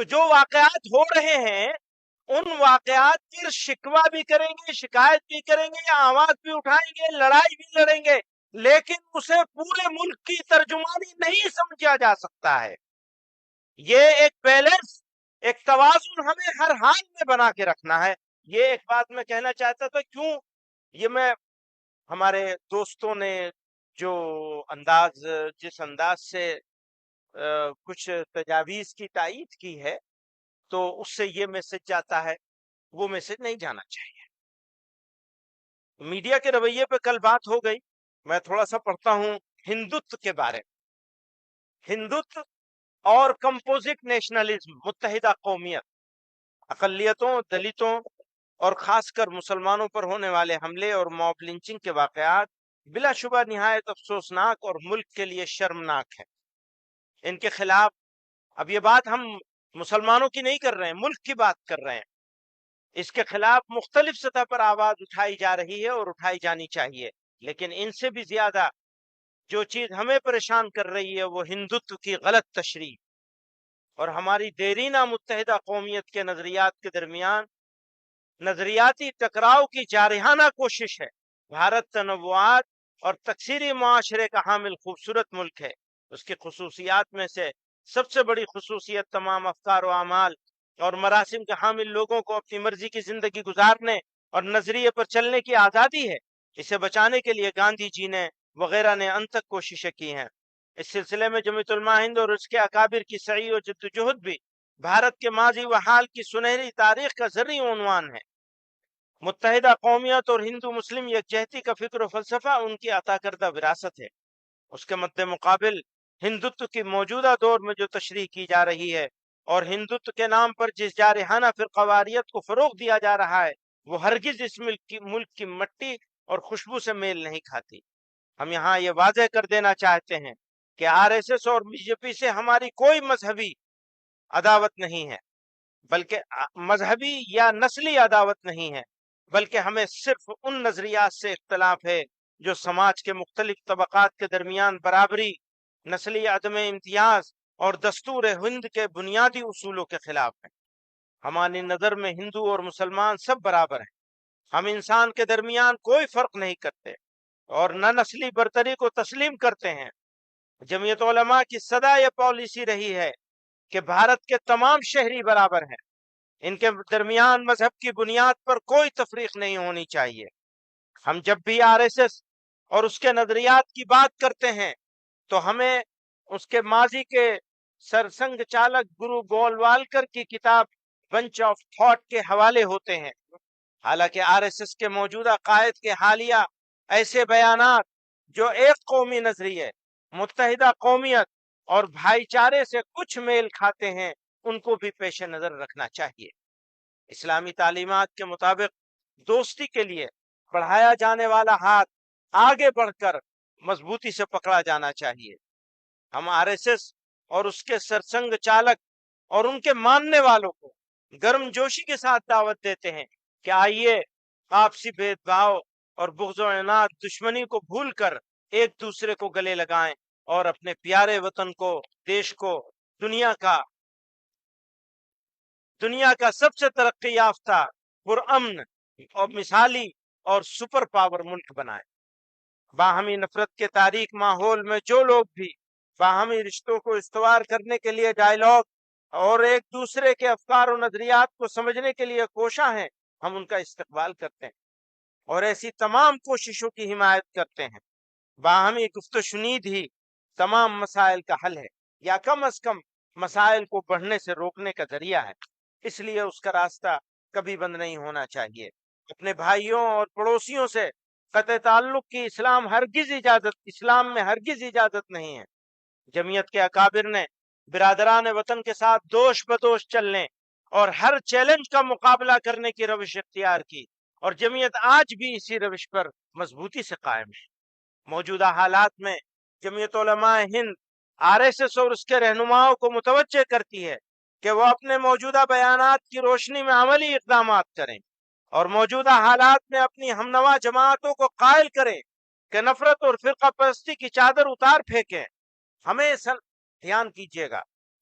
تو جو واقعات ہو رہے ہیں ان واقعات پر شکوہ بھی کریں گے، شکایت بھی کریں گے، یا آواز بھی اٹھائیں گے، لڑائی بھی لڑیں گے، لیکن اسے پورے ملک کی ترجمانی نہیں سمجھا جا سکتا ہے۔ یہ ایک بیلنس، ایک توازن ہمیں ہر حال میں بنا کے رکھنا ہے۔ یہ ایک بات میں کہنا چاہتا تھا، کیوں یہ میں ہمارے دوستوں نے جو جس انداز سے کچھ تجاویز کی تائید کی ہے، تو اس سے یہ میسج جاتا ہے، وہ میسج نہیں جانا چاہیے۔ میڈیا کے رویے پہ کل بات ہو گئی، میں تھوڑا سا پڑھتا ہوں ہندوتو کے بارے میں۔ ہندوتو اور کمپوزٹ نیشنلزم، متحدہ قومیت، اقلیتوں، دلتوں اور خاص کر مسلمانوں پر ہونے والے حملے اور موب لنچنگ کے واقعات بلا شبہ نہایت افسوسناک اور ملک کے لیے شرمناک ہے۔ ان کے خلاف، اب یہ بات ہم مسلمانوں کی نہیں کر رہے ہیں، ملک کی بات کر رہے ہیں، اس کے خلاف مختلف سطح پر آواز اٹھائی جا رہی ہے اور اٹھائی جانی چاہیے، لیکن ان سے بھی زیادہ جو چیز ہمیں پریشان کر رہی ہے وہ ہندوتو کی غلط تشریح اور ہماری دیرینہ متحدہ قومیت کے نظریات کے درمیان نظریاتی ٹکراؤ کی جارحانہ کوشش ہے۔ بھارت تنوعات اور تکثیری معاشرے کا حامل خوبصورت ملک ہے۔ اس کی خصوصیات میں سے سب سے بڑی خصوصیت تمام افکار و اعمال اور مراسم کے حامل لوگوں کو اپنی مرضی کی زندگی گزارنے اور نظریے پر چلنے کی آزادی ہے۔ اسے بچانے کے لیے گاندھی جی نے وغیرہ نے انتھک کوششیں کی ہیں۔ اس سلسلے میں جمعیت علماء ہند اور اس کے اکابر کی سعی و جدوجہد بھی بھارت کے ماضی و حال کی سنہری تاریخ کا زرعی عنوان ہے۔ متحدہ قومیت اور ہندو مسلم یکجہتی کا فکر و فلسفہ ان کی عطا کردہ وراثت ہے۔ اس کے مد مقابل ہندوتو کی موجودہ دور میں جو تشریح کی جا رہی ہے اور ہندوتو کے نام پر جس جارحانہ فرقواریت کو فروغ دیا جا رہا ہے، وہ ہرگز اس ملک کی مٹی اور خوشبو سے میل نہیں کھاتی۔ ہم یہاں یہ واضح کر دینا چاہتے ہیں کہ RSS اور BJP سے ہماری کوئی مذہبی عداوت نہیں ہے، بلکہ مذہبی یا نسلی عداوت نہیں ہے، بلکہ ہمیں صرف ان نظریات سے اختلاف ہے جو سماج کے مختلف طبقات کے درمیان برابری، نسلی عدم امتیاز اور دستور ہند کے بنیادی اصولوں کے خلاف ہیں۔ ہماری نظر میں ہندو اور مسلمان سب برابر ہیں۔ ہم انسان کے درمیان کوئی فرق نہیں کرتے اور نہ نسلی برتری کو تسلیم کرتے ہیں۔ جمعیت علماء کی سدا یہ پالیسی رہی ہے کہ بھارت کے تمام شہری برابر ہیں، ان کے درمیان مذہب کی بنیاد پر کوئی تفریق نہیں ہونی چاہیے۔ ہم جب بھی RSS اور اس کے نظریات کی بات کرتے ہیں تو ہمیں اس کے ماضی کے سرسنگ چالک گرو گولوالکر کی کتاب بنچ آف تھاٹ کے حوالے ہوتے ہیں۔ حالانکہ RSS کے موجودہ قائد کے حالیہ ایسے بیانات جو ایک قومی نظریے، متحدہ قومیت اور بھائی چارے سے کچھ میل کھاتے ہیں، ان کو بھی پیش نظر رکھنا چاہیے۔ اسلامی تعلیمات کے مطابق دوستی کے لیے بڑھایا جانے والا ہاتھ آگے بڑھ کر مضبوطی سے پکڑا جانا چاہیے۔ ہم RSS اور اس کے سرسنگ چالک اور ان کے ماننے والوں کو گرم جوشی کے ساتھ دعوت دیتے ہیں کہ آئیے آپسی بھید بھاؤ اور بغض و عناد، دشمنی کو بھول کر ایک دوسرے کو گلے لگائیں اور اپنے پیارے وطن کو، دیش کو دنیا کا سب سے ترقی یافتہ، پرامن اور مثالی اور سپر پاور ملک بنائیں۔ باہمی نفرت کے تاریک ماحول میں جو لوگ بھی باہمی رشتوں کو استوار کرنے کے لیے ڈائیلاگ اور ایک دوسرے کے افکار و نظریات کو سمجھنے کے لیے کوشاں ہیں، ہم ان کا استقبال کرتے ہیں اور ایسی تمام کوششوں کی حمایت کرتے ہیں۔ باہمی گفت و شنید ہی تمام مسائل کا حل ہے، یا کم از کم مسائل کو بڑھنے سے روکنے کا ذریعہ ہے۔ اس لیے اس کا راستہ کبھی بند نہیں ہونا چاہیے۔ اپنے بھائیوں اور پڑوسیوں سے قطع تعلق کی اسلام میں ہرگز اجازت نہیں ہے۔ جمعیت کے اکابر نے برادران وطن کے ساتھ دوش بدوش چلنے اور ہر چیلنج کا مقابلہ کرنے کی روش اختیار کی، اور جمعیت آج بھی اسی روش پر مضبوطی سے قائم ہے۔ موجودہ حالات میں جمعیت علماء ہند RSS اور اس کے رہنماؤں کو متوجہ کرتی ہے کہ وہ اپنے موجودہ بیانات کی روشنی میں عملی اقدامات کریں اور موجودہ حالات میں اپنی ہمنوا جماعتوں کو قائل کریں کہ نفرت اور فرقہ پرستی کی چادر اتار پھینکیں۔ ہمیشہ دھیان کیجیے گا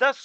10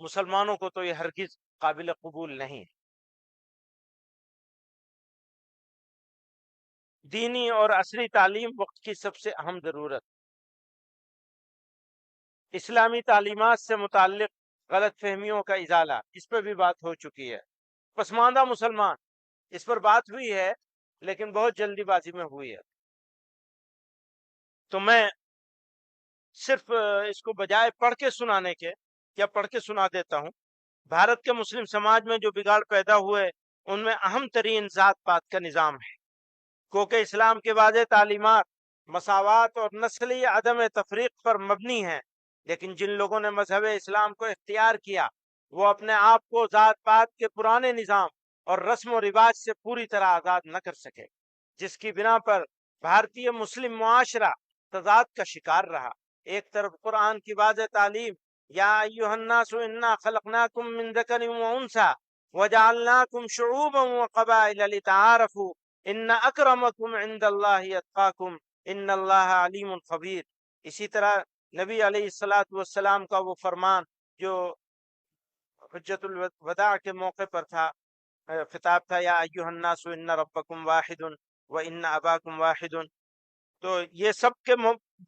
مسلمانوں کو تو یہ ہرگز قابل قبول نہیں ہے۔ دینی اور عصری تعلیم وقت کی سب سے اہم ضرورت۔ اسلامی تعلیمات سے متعلق غلط فہمیوں کا ازالہ، اس پہ بھی بات ہو چکی ہے۔ پسماندہ مسلمان، اس پر بات ہوئی ہے لیکن بہت جلدی بازی میں ہوئی ہے، تو میں صرف اس کو بجائے پڑھ کے سنانے کے یا پڑھ کے سنا دیتا ہوں۔ بھارت کے مسلم سماج میں جو بگاڑ پیدا ہوئے ان میں اہم ترین ذات پات کا نظام ہے، کیونکہ اسلام کے واضح تعلیمات مساوات اور نسلی عدم تفریق پر مبنی ہیں، لیکن جن لوگوں نے مذہب اسلام کو اختیار کیا وہ اپنے آپ کو ذات پات کے پرانے نظام اور رسم و رواج سے پوری طرح آزاد نہ کر سکے، جس کی بنا پر بھارتی مسلم معاشرہ تضاد کا شکار رہا۔ ایک طرف قرآن کی واضح تعلیم، یا ایھا الناس انا خلقناکم من ذکر و انثی وجعلناکم شعوبا وقبائل لتعارفوا ان اکرمکم عند اللہ اتقاکم ان اللہ علیم خبیر۔ اسی طرح نبی علیہ الصلاۃ والسلام کا وہ فرمان جو حجت الوداع کے موقع پر تھا، خطاب تھا، یا ایھا الناس ان ربکم واحد و ان اباکم واحد، تو یہ سب کے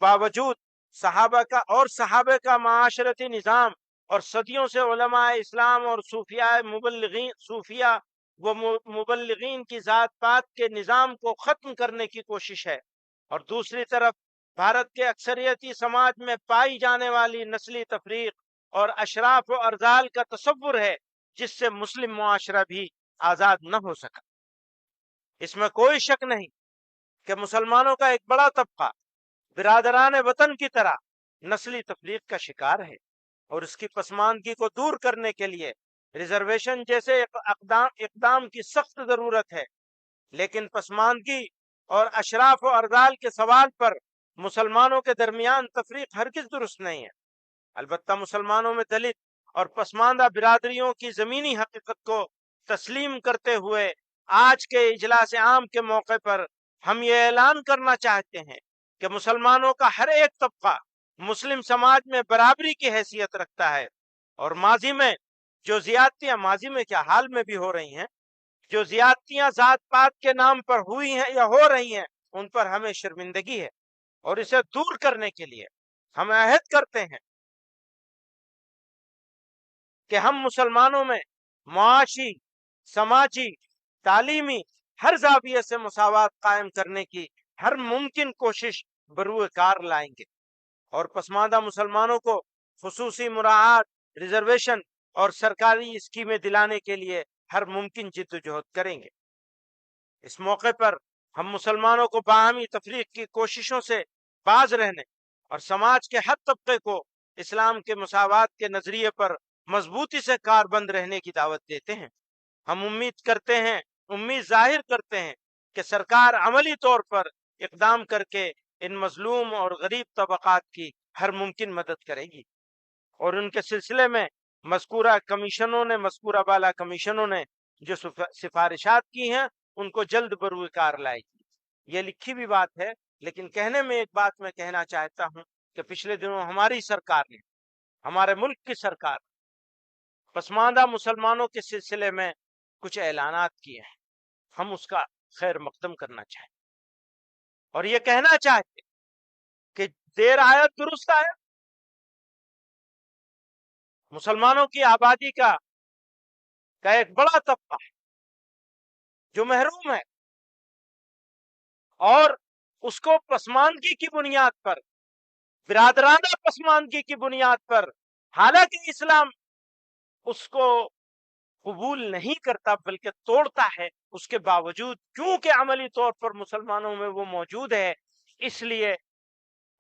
باوجود صحابہ کا معاشرتی نظام اور صدیوں سے علماء اسلام اور صوفیہ و مبلغین کی ذات پات کے نظام کو ختم کرنے کی کوشش ہے، اور دوسری طرف بھارت کے اکثریتی سماج میں پائی جانے والی نسلی تفریق اور اشراف و ارذال کا تصور ہے جس سے مسلم معاشرہ بھی آزاد نہ ہو سکا۔ اس میں کوئی شک نہیں کہ مسلمانوں کا ایک بڑا طبقہ برادران وطن کی طرح نسلی تفریق کا شکار ہے، اور اس کی پسماندگی کو دور کرنے کے لیے ریزرویشن جیسے اقدام کی سخت ضرورت ہے۔ لیکن پسماندگی اور اشراف و ارذال کے سوال پر مسلمانوں کے درمیان تفریق ہرگز درست نہیں ہے۔ البتہ مسلمانوں میں دلت اور پسماندہ برادریوں کی زمینی حقیقت کو تسلیم کرتے ہوئے آج کے اجلاس عام کے موقع پر ہم یہ اعلان کرنا چاہتے ہیں کہ مسلمانوں کا ہر ایک طبقہ مسلم سماج میں برابری کی حیثیت رکھتا ہے، اور ماضی میں جو زیادتیاں، ماضی میں کیا حال میں بھی ہو رہی ہیں، جو زیادتیاں ذات پات کے نام پر ہوئی ہیں یا ہو رہی ہیں، ان پر ہمیں شرمندگی ہے، اور اسے دور کرنے کے لیے ہم عہد کرتے ہیں کہ ہم مسلمانوں میں معاشی، سماجی، تعلیمی ہر زاویے سے مساوات قائم کرنے کی ہر ممکن کوشش بروئے کار لائیں گے، اور پسماندہ مسلمانوں کو خصوصی مراعات، ریزرویشن اور سرکاری اسکیمیں دلانے کے لیے ہر ممکن جدوجہد کریں گے۔ اس موقع پر ہم مسلمانوں کو باہمی تفریق کی کوششوں سے باز رہنے اور سماج کے ہر طبقے کو اسلام کے مساوات کے نظریے پر مضبوطی سے کاربند رہنے کی دعوت دیتے ہیں۔ ہم امید ظاہر کرتے ہیں کہ سرکار عملی طور پر اقدام کر کے ان مظلوم اور غریب طبقات کی ہر ممکن مدد کرے گی، اور ان کے سلسلے میں مذکورہ بالا کمیشنوں نے جو سفارشات کی ہیں ان کو جلد بروئے کار لائے گی۔ یہ لکھی بھی بات ہے، لیکن کہنے میں ایک بات میں کہنا چاہتا ہوں کہ پچھلے دنوں ہماری سرکار نے، ہمارے ملک کی سرکار پسماندہ مسلمانوں کے سلسلے میں کچھ اعلانات کیے ہیں، ہم اس کا خیر مقدم کرنا چاہتے اور یہ کہنا چاہتے کہ دیر آیت درست آیت۔ مسلمانوں کی آبادی کا ایک بڑا طبقہ ہے جو محروم ہے، اور اس کو پسماندگی کی بنیاد پر، برادرانہ پسماندگی کی بنیاد پر، حالانکہ اسلام اس کو قبول نہیں کرتا بلکہ توڑتا ہے، اس کے باوجود کیونکہ عملی طور پر مسلمانوں میں وہ موجود ہے، اس لیے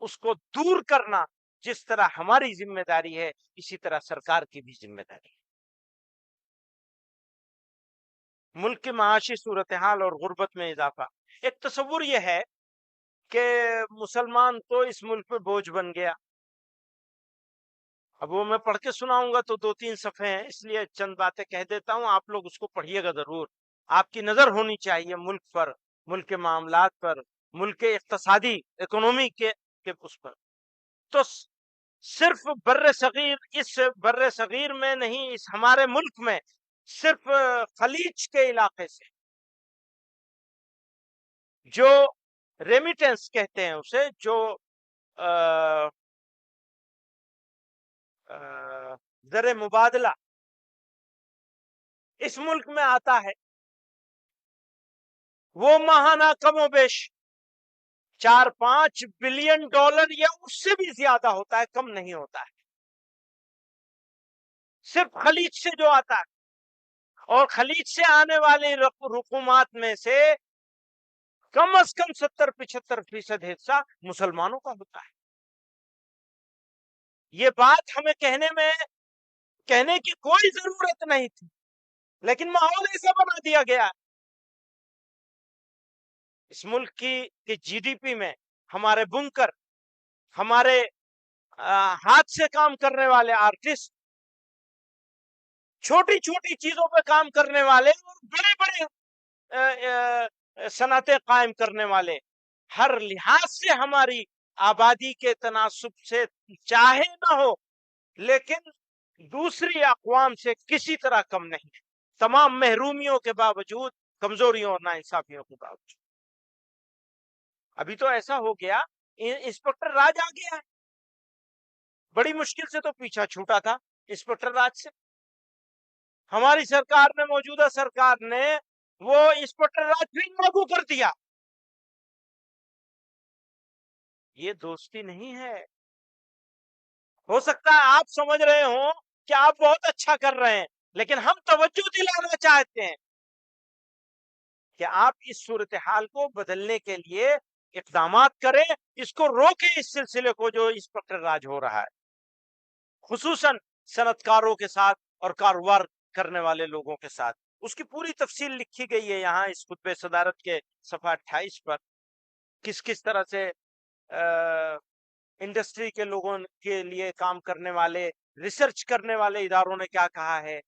اس کو دور کرنا جس طرح ہماری ذمہ داری ہے اسی طرح سرکار کی بھی ذمہ داری ہے۔ ملک کی معاشی صورتحال اور غربت میں اضافہ۔ ایک تصور یہ ہے کہ مسلمان تو اس ملک پہ بوجھ بن گیا۔ اب وہ میں پڑھ کے سناؤں گا تو 2-3 صفحے ہیں، اس لیے چند باتیں کہہ دیتا ہوں، آپ لوگ اس کو پڑھیے گا ضرور۔ آپ کی نظر ہونی چاہیے ملک پر، ملک کے معاملات پر، ملک کے اقتصادی اکنومی کے اس پر۔ تو صرف بر صغیر، اس بر صغیر میں نہیں، اس ہمارے ملک میں صرف خلیج کے علاقے سے جو ریمیٹنس کہتے ہیں اسے، جو زر مبادلہ اس ملک میں آتا ہے، وہ ماہانہ کم و بیش 4-5 بلین ڈالر یا اس سے بھی زیادہ ہوتا ہے، کم نہیں ہوتا ہے، صرف خلیج سے جو آتا ہے۔ اور خلیج سے آنے والی رقومات میں سے کم از کم 70-75% حصہ مسلمانوں کا ہوتا ہے۔ یہ بات ہمیں کہنے کی کوئی ضرورت نہیں تھی، لیکن ماحول ایسا بنا دیا گیا۔ اس ملک کی جی ڈی پی میں ہمارے بنکر، ہمارے ہاتھ سے کام کرنے والے آرٹسٹ، چھوٹی چھوٹی چیزوں پہ کام کرنے والے اور بڑے بڑے صنعتیں قائم کرنے والے، ہر لحاظ سے ہماری آبادی کے تناسب سے چاہے نہ ہو لیکن دوسری اقوام سے کسی طرح کم نہیں، تمام محرومیوں کے باوجود، کمزوریوں اور ناانصافیوں کے باوجود۔ ابھی تو ایسا ہو گیا، انسپکٹر راج آ گیا ہے، بڑی مشکل سے تو پیچھا چھوٹا تھا انسپکٹر راج سے۔ ہماری سرکار نے، موجودہ سرکار نے وہ انسپکٹر راج پھر لاگو کر دیا۔ یہ دوستی نہیں ہے۔ ہو سکتا ہے آپ سمجھ رہے ہوں کہ آپ بہت اچھا کر رہے ہیں، لیکن ہم توجہ دلانا چاہتے ہیں کہ آپ اس صورتحال کو بدلنے کے لیے اقدامات کریں، اس کو روکیں، اس سلسلے کو جو انسپکٹر راج ہو رہا ہے، خصوصاً صنعت کاروں کے ساتھ اور کاروبار کرنے والے لوگوں کے ساتھ۔ اس کی پوری تفصیل لکھی گئی ہے یہاں اس خطبہ صدارت کے صفحہ 28 پر، کس طرح سے انڈسٹری کے لوگوں کے لیے کام کرنے والے، ریسرچ کرنے والے اداروں نے کیا کہا ہے،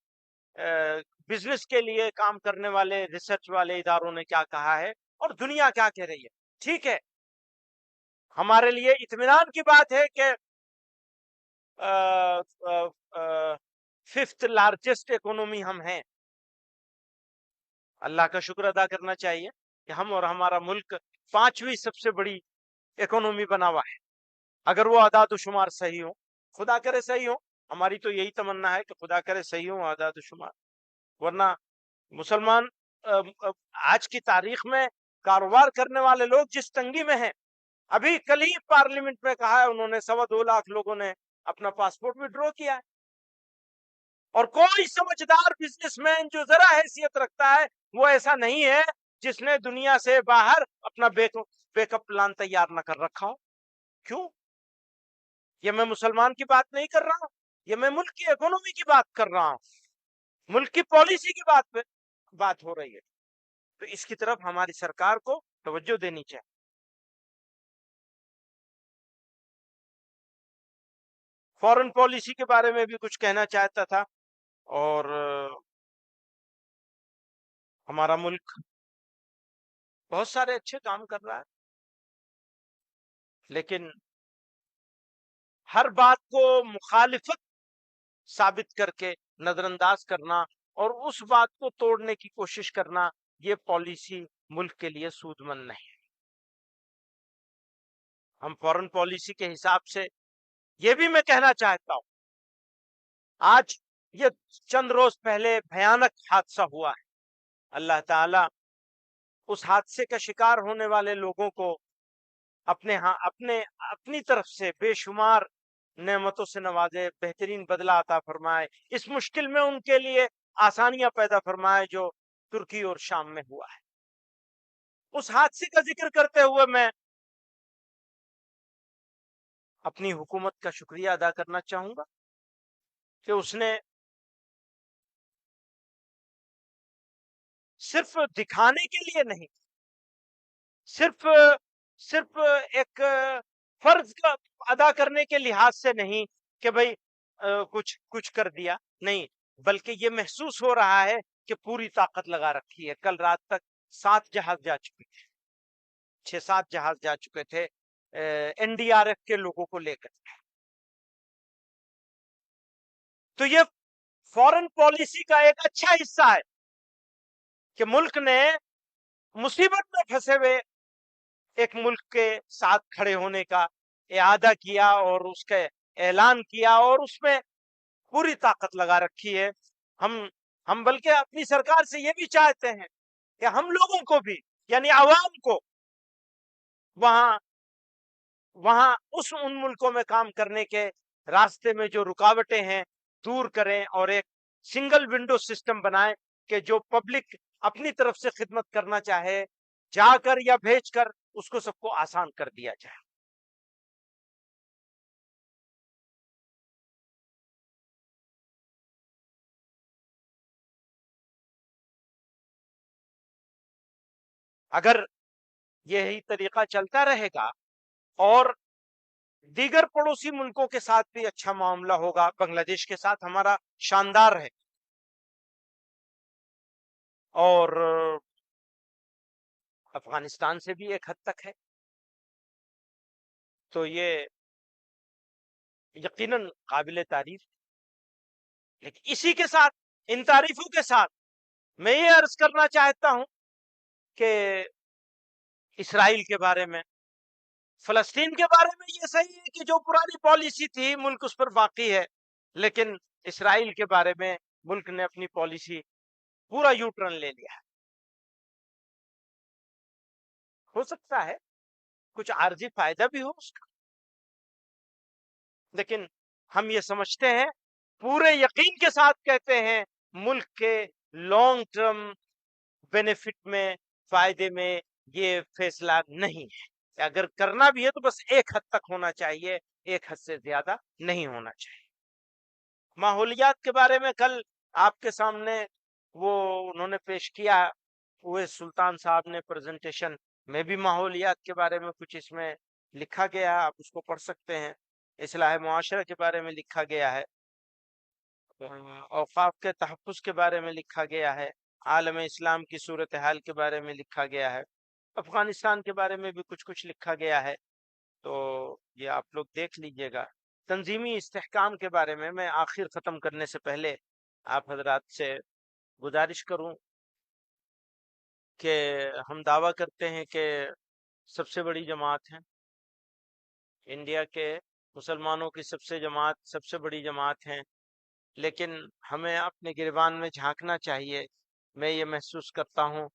بزنس کے لیے کام کرنے والے ریسرچ والے اداروں نے کیا کہا ہے، اور دنیا کیا کہہ رہی ہے۔ ٹھیک ہے، ہمارے لیے اطمینان کی بات ہے کہ 5th لارجسٹ اکانومی ہم ہیں۔ اللہ کا شکر ادا کرنا چاہیے کہ ہم اور ہمارا ملک 5ویں سب سے بڑی اکانومی بنا ہوا ہے، اگر وہ اعداد و شمار صحیح ہو، خدا کرے صحیح ہو، ہماری تو یہی تمنا ہے کہ خدا کرے صحیح ہو اعداد و شمار، ورنہ مسلمان آج کی تاریخ میں کاروبار کرنے والے لوگ جس تنگی میں ہیں، ابھی کل ہی پارلیمنٹ میں کہا ہے انہوں نے 2.25 لاکھ لوگوں نے اپنا پاسپورٹ وڈرا کیا ہے، اور کوئی سمجھدار بزنس مین جو ذرا حیثیت رکھتا ہے وہ ایسا نہیں ہے جس نے دنیا سے باہر اپنا بیک اپ پلان تیار نہ کر رکھا ہو۔ کیوں؟ یہ میں مسلمان کی بات نہیں کر رہا ہوں، یہ میں ملک کی اکانومی کی بات کر رہا ہوں، ملک کی پالیسی کی بات ہو رہی ہے، تو اس کی طرف ہماری سرکار کو توجہ دینی چاہیے۔ فورن پالیسی کے بارے میں بھی کچھ کہنا چاہتا تھا، اور ہمارا ملک بہت سارے اچھے کام کر رہا ہے، لیکن ہر بات کو مخالفت ثابت کر کے نظر انداز کرنا اور اس بات کو توڑنے کی کوشش کرنا، یہ پالیسی ملک کے لیے سود مند نہیں ہے۔ ہم فورن پالیسی کے حساب سے یہ بھی میں کہنا چاہتا ہوں، آج یہ چند روز پہلے بھیانک حادثہ ہوا ہے، اللہ تعالی اس حادثے کا شکار ہونے والے لوگوں کو اپنی طرف سے بے شمار نعمتوں سے نوازے، بہترین بدلہ عطا فرمائے، اس مشکل میں ان کے لیے آسانیاں پیدا فرمائے جو ترکی اور شام میں ہوا ہے۔ اس حادثے کا ذکر کرتے ہوئے میں اپنی حکومت کا شکریہ ادا کرنا چاہوں گا کہ اس نے صرف دکھانے کے لیے نہیں، صرف ایک فرض کا ادا کرنے کے لحاظ سے نہیں کہ بھئی کچھ کر دیا، نہیں، بلکہ یہ محسوس ہو رہا ہے کہ پوری طاقت لگا رکھی ہے۔ کل رات تک 7 جہاز جا چکے تھے، 6-7 جہاز جا چکے تھے این ڈی آر ایف کے لوگوں کو لے کر، تو یہ فورن پالیسی کا ایک اچھا حصہ ہے کہ ملک نے مصیبت میں پھنسے ہوئے ایک ملک کے ساتھ کھڑے ہونے کا اعادہ کیا اور اس کا اعلان کیا اور اس میں پوری طاقت لگا رکھی ہے. ہم بلکہ اپنی سرکار سے یہ بھی چاہتے ہیں کہ ہم لوگوں کو بھی یعنی عوام کو وہاں ان ملکوں میں کام کرنے کے راستے میں جو رکاوٹیں ہیں دور کریں اور ایک سنگل ونڈو سسٹم بنائیں کہ جو پبلک اپنی طرف سے خدمت کرنا چاہے جا کر یا بھیج کر اس کو سب کو آسان کر دیا جائے. اگر یہی طریقہ چلتا رہے گا اور دیگر پڑوسی ملکوں کے ساتھ بھی اچھا معاملہ ہوگا. بنگلہ دیش کے ساتھ ہمارا شاندار ہے اور افغانستان سے بھی ایک حد تک ہے. تو یہ یقیناً قابل تعریف. لیکن اسی کے ساتھ ان تعریفوں کے ساتھ میں یہ عرض کرنا چاہتا ہوں کہ اسرائیل کے بارے میں فلسطین کے بارے میں یہ صحیح ہے کہ جو پرانی پالیسی تھی ملک اس پر باقی ہے، لیکن اسرائیل کے بارے میں ملک نے اپنی پالیسی پورا یو ٹرن لے لیا ہے. ہو سکتا ہے کچھ عارضی فائدہ بھی ہو اس کا، لیکن ہم یہ سمجھتے ہیں پورے یقین کے ساتھ کہتے ہیں ملک کے لانگ ٹرم بینیفٹ میں فائدے میں یہ فیصلہ نہیں ہے. اگر کرنا بھی ہے تو بس ایک حد تک ہونا چاہیے، ایک حد سے زیادہ نہیں ہونا چاہیے. ماحولیات کے بارے میں کل آپ کے سامنے وہ انہوں نے پیش کیا ہوئے سلطان صاحب نے پریزنٹیشن میں بھی ماحولیات کے بارے میں کچھ اس میں لکھا گیا ہے، آپ اس کو پڑھ سکتے ہیں. اصلاح معاشرہ کے بارے میں لکھا گیا ہے، اوقاف کے تحفظ کے بارے میں لکھا گیا ہے، عالم اسلام کی صورتحال کے بارے میں لکھا گیا ہے، افغانستان کے بارے میں بھی کچھ لکھا گیا ہے. تو یہ آپ لوگ دیکھ لیجئے گا. تنظیمی استحکام کے بارے میں آخر ختم کرنے سے پہلے آپ حضرات سے گزارش کروں کہ ہم دعویٰ کرتے ہیں کہ سب سے بڑی جماعت ہے انڈیا کے مسلمانوں کی، سب سے بڑی جماعت ہیں، لیکن ہمیں اپنے گریبان میں جھانکنا چاہیے. میں یہ محسوس کرتا ہوں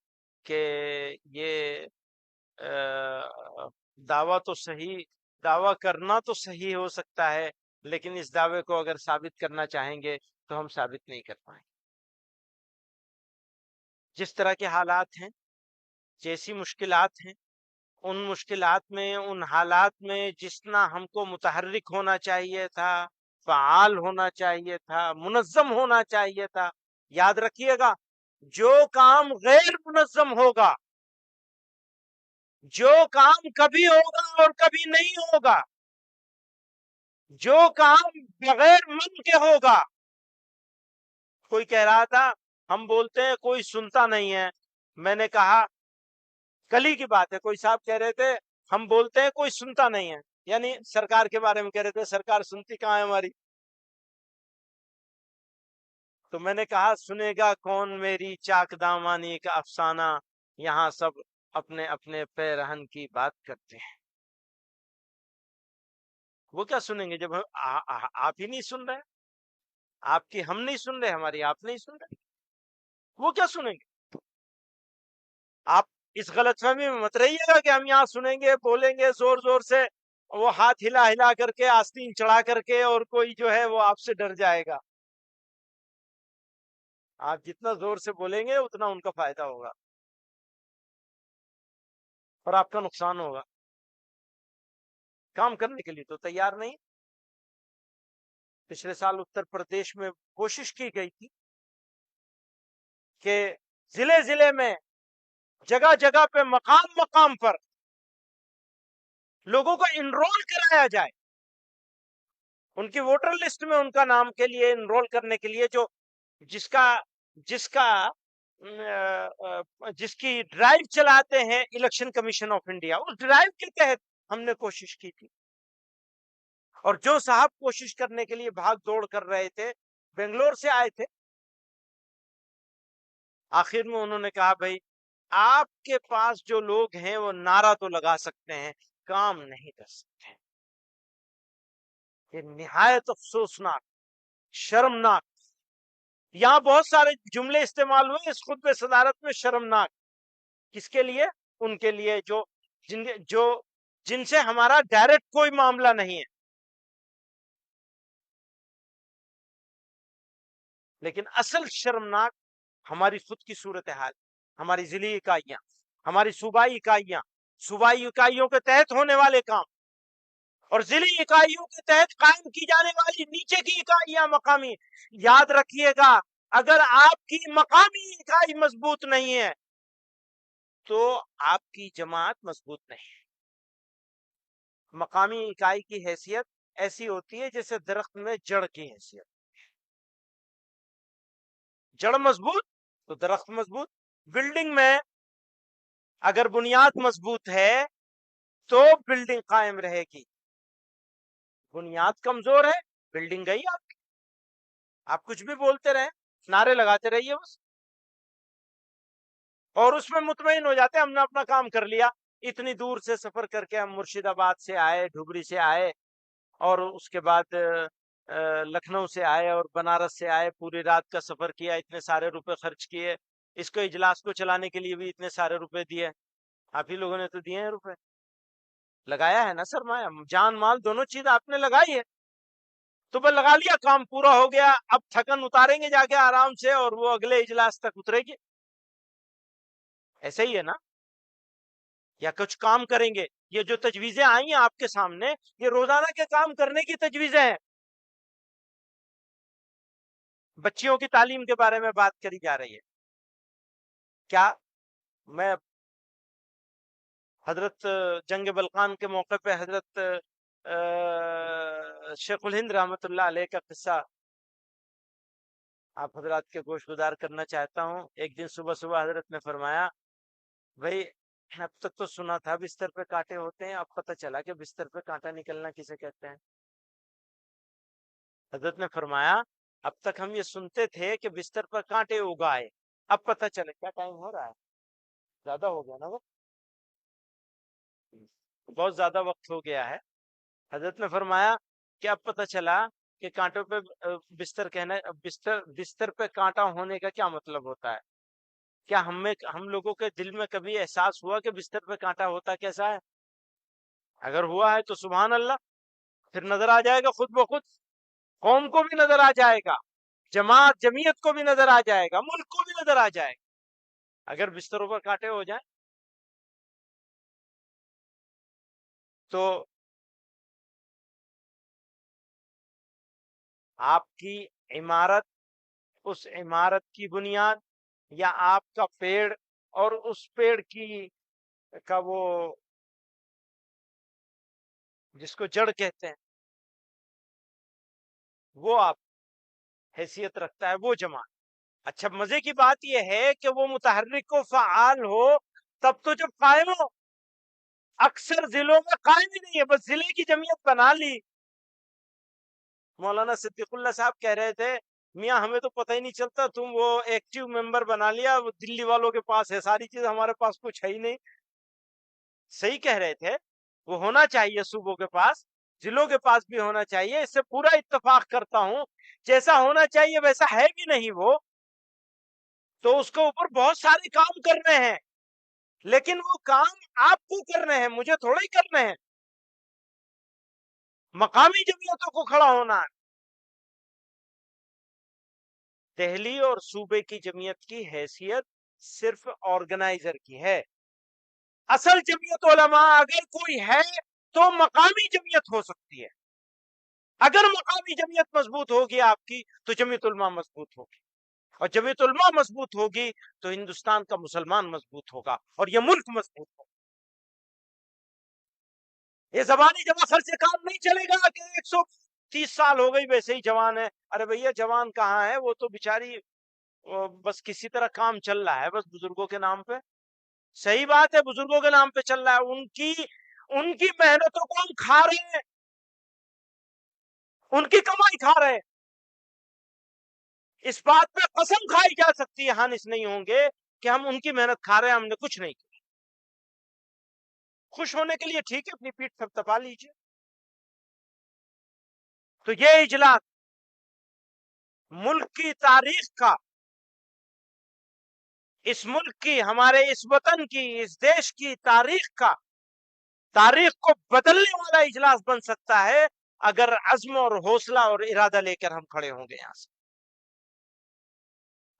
کہ یہ دعویٰ کرنا تو صحیح ہو سکتا ہے، لیکن اس دعوے کو اگر ثابت کرنا چاہیں گے تو ہم ثابت نہیں کر پائیں. جس طرح کے حالات ہیں، جیسی مشکلات ہیں، ان مشکلات میں، ان حالات میں جتنا ہم کو متحرک ہونا چاہیے تھا، فعال ہونا چاہیے تھا، منظم ہونا چاہیے تھا. یاد رکھیے گا جو کام غیر منظم ہوگا، جو کام کبھی ہوگا اور کبھی نہیں ہوگا، جو کام بغیر من کے ہوگا. کوئی کہہ رہا تھا ہم بولتے ہیں کوئی سنتا نہیں ہے. میں نے کہا کل ہی کی بات ہے، کوئی صاحب کہہ رہے تھے ہم بولتے ہیں کوئی سنتا نہیں ہے، یعنی سرکار کے بارے میں کہہ رہے تھے سرکار سنتی کہاں ہے ہماری. تو میں نے کہا سنے گا کون میری چاک دامانی کا افسانہ، یہاں سب اپنے اپنے پیرہن کی بات کرتے ہیں. وہ کیا سنیں گے جب آپ ہی نہیں سن رہے، آپ کی ہم نہیں سن رہے، ہماری آپ نہیں سن رہے، وہ کیا سنیں گے. آپ اس غلط فہمی میں مت رہیے گا کہ ہم یہاں سنیں گے، بولیں گے زور زور سے، وہ ہاتھ ہلا ہلا کر کے، آستین چڑھا کر کے، اور کوئی جو ہے وہ آپ سے ڈر جائے گا. آپ جتنا زور سے بولیں گے اتنا ان کا فائدہ ہوگا اور آپ کا نقصان ہوگا. کام کرنے کے لیے تو تیار نہیں. پچھلے سال اتر پردیش میں کوشش کی گئی تھی کہ ضلع ضلع میں، جگہ جگہ پہ، مقام مقام پر لوگوں کو انرول کرایا جائے، ان کی ووٹر لسٹ میں ان کا نام کے لیے انرول کرنے کے لیے، جو جس کی ڈرائیو چلاتے ہیں الیکشن کمیشن آف انڈیا، اس ڈرائیو کے تحت ہم نے کوشش کی تھی. اور جو صاحب کوشش کرنے کے لیے بھاگ دوڑ کر رہے تھے بنگلور سے آئے تھے. آخر میں انہوں نے کہا بھائی آپ کے پاس جو لوگ ہیں وہ نعرہ تو لگا سکتے ہیں، کام نہیں کر سکتے. یہ نہایت افسوسناک، شرمناک. یہاں بہت سارے جملے استعمال ہوئے اس خطبہ صدارت میں شرمناک. کس کے لیے؟ ان کے لیے جن سے ہمارا ڈائریکٹ کوئی معاملہ نہیں ہے، لیکن اصل شرمناک ہماری خود کی صورتحال، ہماری ضلعی اکائیاں، ہماری صوبائی اکائیاں، صوبائی اکائیوں کے تحت ہونے والے کام اور ضلعی اکائیوں کے تحت قائم کی جانے والی نیچے کی اکائیاں مقامی. یاد رکھیے گا، اگر آپ کی مقامی اکائی مضبوط نہیں ہے تو آپ کی جماعت مضبوط نہیں ہے. مقامی اکائی کی حیثیت ایسی ہوتی ہے جیسے درخت میں جڑ کی حیثیت. جڑ مضبوط تو درخت مضبوط. بلڈنگ میں اگر بنیاد مضبوط ہے تو بلڈنگ قائم رہے گی. بنیاد کمزور ہے، بلڈنگ گئی آپ کی. آپ کچھ بھی بولتے رہیں، نعرے لگاتے رہیے بس، اور اس میں مطمئن ہو جاتے ہیں ہم نے اپنا کام کر لیا. اتنی دور سے سفر کر کے ہم مرشد آباد سے آئے، ڈھبری سے آئے، اور اس کے بعد لکھنؤ سے آئے اور بنارس سے آئے، پوری رات کا سفر کیا، اتنے سارے روپے خرچ کیے، اس کو اجلاس کو چلانے کے لیے بھی اتنے سارے روپے دیے. آپ ہی لوگوں نے تو دیے ہیں روپے، لگایا ہے نا سرمایہ، جان مال دونوں چیز آپ نے لگائی ہے. تو بس لگا لیا، کام پورا ہو گیا، اب تھکن اتاریں گے جا کے آرام سے اور وہ اگلے اجلاس تک اترے گی. ایسے ہی ہے نا؟ یا کچھ کام کریں گے. یہ جو تجویزیں آئی ہیں آپ کے سامنے، یہ روزانہ کے کام کرنے کی تجویزیں ہیں. بچیوں کی تعلیم کے بارے میں بات کری جا رہی ہے. کیا میں حضرت جنگ بلقان کے موقع پہ حضرت شیخ الہند رحمت اللہ علیہ کا قصہ آپ حضرات کے گوش گزار کرنا چاہتا ہوں. ایک دن صبح صبح حضرت نے فرمایا بھائی اب تک تو سنا تھا بستر پہ کانٹے ہوتے ہیں، اب پتہ چلا کہ بستر پہ کانٹا نکلنا کسے کہتے ہیں. حضرت نے فرمایا اب تک ہم یہ سنتے تھے کہ بستر پر کانٹے اگائے، اب پتہ چلے. کیا ٹائم ہو رہا ہے؟ زیادہ ہو گیا نا، وہ بہت زیادہ وقت ہو گیا ہے. حضرت نے فرمایا کہ اب پتہ چلا کہ کانٹوں پہ بستر کہنا، بستر پہ کانٹا ہونے کا کیا مطلب ہوتا ہے. کیا ہم لوگوں کے دل میں کبھی احساس ہوا کہ بستر پہ کانٹا ہوتا کیسا ہے؟ اگر ہوا ہے تو سبحان اللہ، پھر نظر آ جائے گا خود بخود. قوم کو بھی نظر آ جائے گا، جمعیت کو بھی نظر آ جائے گا، ملک کو بھی نظر آ جائے گا اگر بستروں پر کانٹے ہو جائیں. تو آپ کی عمارت، اس عمارت کی بنیاد، یا آپ کا پیڑ اور اس پیڑ کا وہ جس کو جڑ کہتے ہیں، وہ آپ حیثیت رکھتا ہے وہ جماعت. اچھا مزے کی بات یہ ہے کہ وہ متحرک و فعال ہو تب تو جب قائم ہو. اکثر ضلعوں میں قائم ہی نہیں ہے، بس ضلع کی جمعیت بنا لی. مولانا صدیق اللہ صاحب کہہ رہے تھے میاں ہمیں تو پتہ ہی نہیں چلتا، تم وہ ایکٹیو ممبر بنا لیا، وہ دلی والوں کے پاس ہے ساری چیز، ہمارے پاس کچھ ہے ہی نہیں. صحیح کہہ رہے تھے، وہ ہونا چاہیے صوبوں کے پاس، ضلعوں کے پاس بھی ہونا چاہیے. اس سے پورا اتفاق کرتا ہوں، جیسا ہونا چاہیے ویسا ہے بھی نہیں وہ. تو اس کے اوپر بہت سارے کام کرنے ہیں، لیکن وہ کام آپ کو کرنے ہیں، مجھے تھوڑا ہی کرنے ہیں. مقامی جمعیتوں کو کھڑا ہونا ہے. دہلی اور صوبے کی جمعیت کی حیثیت صرف آرگنائزر کی ہے. اصل جمعیت علماء اگر کوئی ہے تو مقامی جمعیت ہو سکتی ہے. اگر مقامی جمعیت مضبوط ہوگی آپ کی تو جمعیت علماء مضبوط ہوگی، اور جمعیت علماء مضبوط ہوگی تو ہندوستان کا مسلمان مضبوط ہوگا اور یہ ملک مضبوط ہوگا. یہ زبانی جمع سے کام نہیں چلے گا کہ 130 سال ہو گئی ویسے ہی جوان ہے. ارے بھیا جوان کہاں ہے، وہ تو بیچاری بس کسی طرح کام چل رہا ہے، بس بزرگوں کے نام پہ. صحیح بات ہے، بزرگوں کے نام پہ چل رہا ہے، ان کی محنتوں کو ہم کھا رہے ہیں، ان کی کمائی کھا رہے ہیں. اس بات پہ قسم کھائی جا سکتی ہے ہانس نہیں ہوں گے کہ ہم ان کی محنت کھا رہے ہیں، ہم نے کچھ نہیں کیا۔ خوش ہونے کے لیے ٹھیک ہے، اپنی پیٹھ تھپتھپا لیجیے۔ تو یہ اجلاس ملک کی تاریخ کا، اس ملک کی، ہمارے اس وطن کی، اس دیش کی تاریخ کا، تاریخ کو بدلنے والا اجلاس بن سکتا ہے اگر عزم اور حوصلہ اور ارادہ لے کر ہم کھڑے ہوں گے یہاں سے،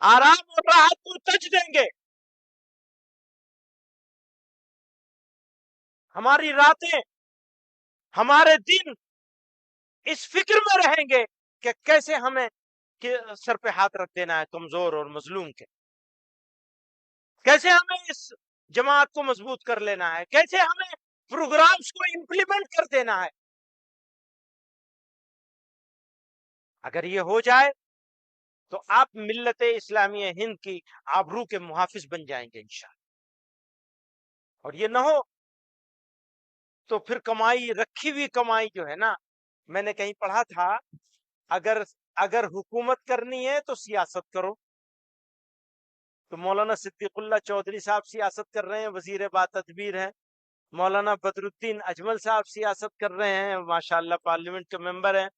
آرام اور راحت کو تج دیں گے، ہماری راتیں، ہمارے دن اس فکر میں رہیں گے کہ کیسے ہمیں سر پہ ہاتھ رکھ دینا ہے کمزور اور مظلوم کے، کیسے ہمیں اس جماعت کو مضبوط کر لینا ہے، کیسے ہمیں پروگرامز کو امپلیمنٹ کر دینا ہے۔ اگر یہ ہو جائے تو آپ ملت اسلامیہ ہند کی آبرو کے محافظ بن جائیں گے انشاءاللہ۔ اور یہ نہ ہو تو پھر کمائی، رکھی ہوئی کمائی جو ہے نا، میں نے کہیں پڑھا تھا، اگر حکومت کرنی ہے تو سیاست کرو۔ تو مولانا صدیق اللہ چودھری صاحب سیاست کر رہے ہیں، وزیر با تدبیر ہیں۔ مولانا بدر الدین اجمل صاحب سیاست کر رہے ہیں، ماشاءاللہ پارلیمنٹ کے ممبر ہیں۔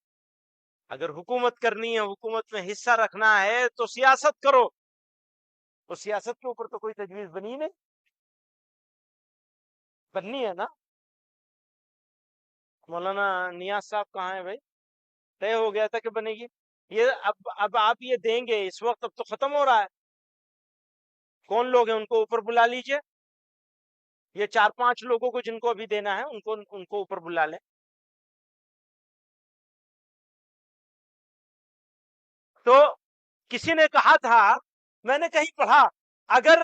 اگر حکومت کرنی ہے، حکومت میں حصہ رکھنا ہے تو سیاست کرو۔ تو سیاست کے اوپر تو کوئی تجویز بنی نہیں، بننی ہے نا۔ مولانا نیاز صاحب کہاں ہیں بھائی؟ طے ہو گیا تھا کہ بنے گی۔ یہ اب آپ یہ دیں گے اس وقت، اب تو ختم ہو رہا ہے۔ کون لوگ ہیں ان کو اوپر بلا لیجئے، یہ 4-5 لوگوں کو جن کو ابھی دینا ہے ان کو اوپر بلا لیں۔ تو کسی نے کہا تھا، میں نے کہیں پڑھا، اگر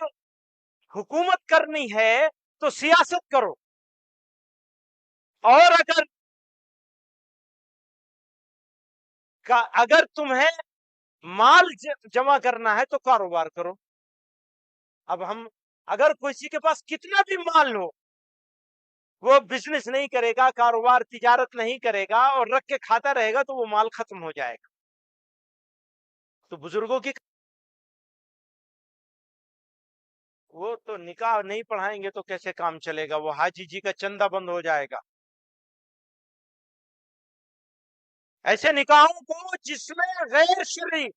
حکومت کرنی ہے تو سیاست کرو، اور اگر تمہیں مال جمع کرنا ہے تو کاروبار کرو۔ اب اگر کسی کے پاس کتنا بھی مال ہو، وہ بزنس نہیں کرے گا، کاروبار تجارت نہیں کرے گا اور رکھ کے کھاتا رہے گا تو وہ مال ختم ہو جائے گا۔ تو بزرگوں کی، وہ تو نکاح نہیں پڑھائیں گے تو کیسے کام چلے گا، وہ حاجی جی کا چندہ بند ہو جائے گا۔ ایسے نکاحوں کو جس میں غیر شرعی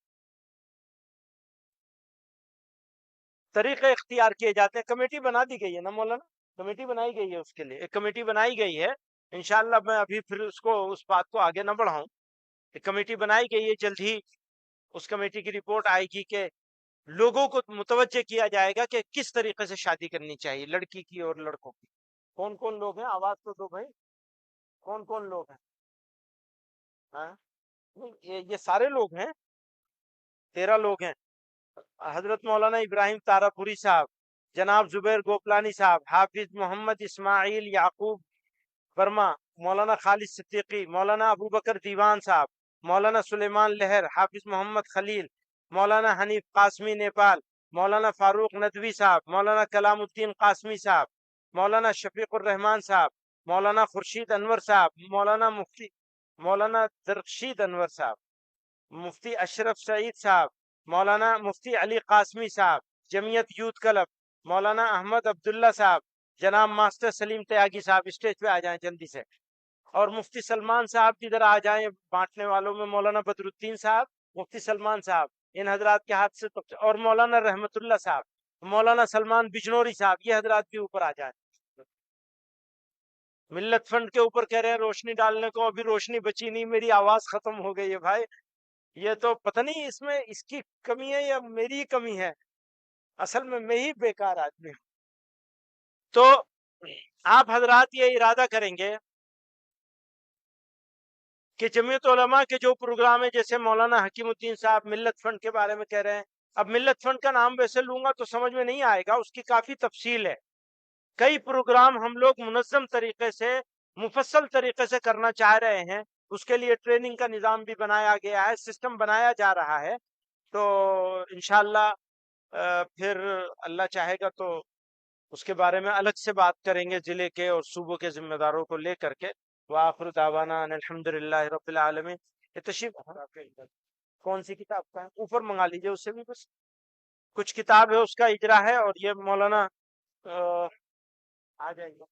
طریقے اختیار کیے جاتے ہیں، کمیٹی بنا دی گئی ہے نا مولانا، کمیٹی بنائی گئی ہے اس کے لیے، ایک کمیٹی بنائی گئی ہے۔ انشاءاللہ میں ابھی پھر اس بات کو آگے نہ بڑھاؤں، ایک کمیٹی بنائی گئی ہے، جلد ہی اس کمیٹی کی رپورٹ آئے گی کہ لوگوں کو متوجہ کیا جائے گا کہ کس طریقے سے شادی کرنی چاہیے، لڑکی کی اور لڑکوں کی۔ کون کون لوگ ہیں؟ آواز تو دو بھائی، کون کون لوگ ہیں؟ ہاں، یہ سارے لوگ ہیں، 13 لوگ ہیں۔ حضرت مولانا ابراہیم تارا پوری صاحب، جناب زبیر گوپلانی صاحب، حافظ محمد اسماعیل یعقوب برما، مولانا خالد صدیقی، مولانا ابو بکر دیوان صاحب، مولانا سلیمان لہر، حافظ محمد خلیل، مولانا حنیف قاسمی نیپال، مولانا فاروق ندوی صاحب، مولانا کلام الدین قاسمی صاحب، مولانا شفیق الرحمان صاحب، مولانا خورشید انور صاحب، مولانا درخشید انور صاحب، مفتی اشرف سعید صاحب، مولانا مفتی علی قاسمی صاحب، جمعیت یوتھ کلب، مولانا احمد عبداللہ صاحب، جناب ماسٹر سلیم تیاگی صاحب، اسٹیج پہ آ جائیں جلدی سے، اور مفتی سلمان صاحب کی ادھر آ جائیں، بانٹنے والوں میں مولانا بدر الدین صاحب، مفتی سلمان صاحب، ان حضرات کے ہاتھ سے، اور مولانا رحمت اللہ صاحب، مولانا سلمان بجنوری صاحب، یہ حضرات بھی اوپر آ جائیں۔ ملت فنڈ کے اوپر کہہ رہے ہیں روشنی ڈالنے کو، ابھی روشنی بچی نہیں، میری آواز ختم ہو گئی ہے بھائی، یہ تو پتہ نہیں اس میں اس کی کمی ہے یا میری کمی ہے، اصل میں ہی بیکار آدمی ہوں۔ تو آپ حضرات یہ ارادہ کریں گے کہ جمعیت علماء کے جو پروگرام ہے، جیسے مولانا حکیم الدین صاحب ملت فنڈ کے بارے میں کہہ رہے ہیں، اب ملت فنڈ کا نام ویسے لوں گا تو سمجھ میں نہیں آئے گا، اس کی کافی تفصیل ہے۔ کئی پروگرام ہم لوگ منظم طریقے سے، مفصل طریقے سے کرنا چاہ رہے ہیں، اس کے لیے ٹریننگ کا نظام بھی بنایا گیا ہے، سسٹم بنایا جا رہا ہے۔ تو انشاءاللہ پھر اللہ چاہے گا تو اس کے بارے میں الگ سے بات کریں گے، ضلع کے اور صوبوں کے ذمہ داروں کو لے کر کے۔ وآخر دعوانا ان الحمد للہ رب العالمین۔ یہ تشریف کون سی کتاب کا ہے؟ اوپر منگا لیجیے اس سے بھی، بس کچھ کتاب ہے اس کا اجرا ہے، اور یہ مولانا آ جائیں گے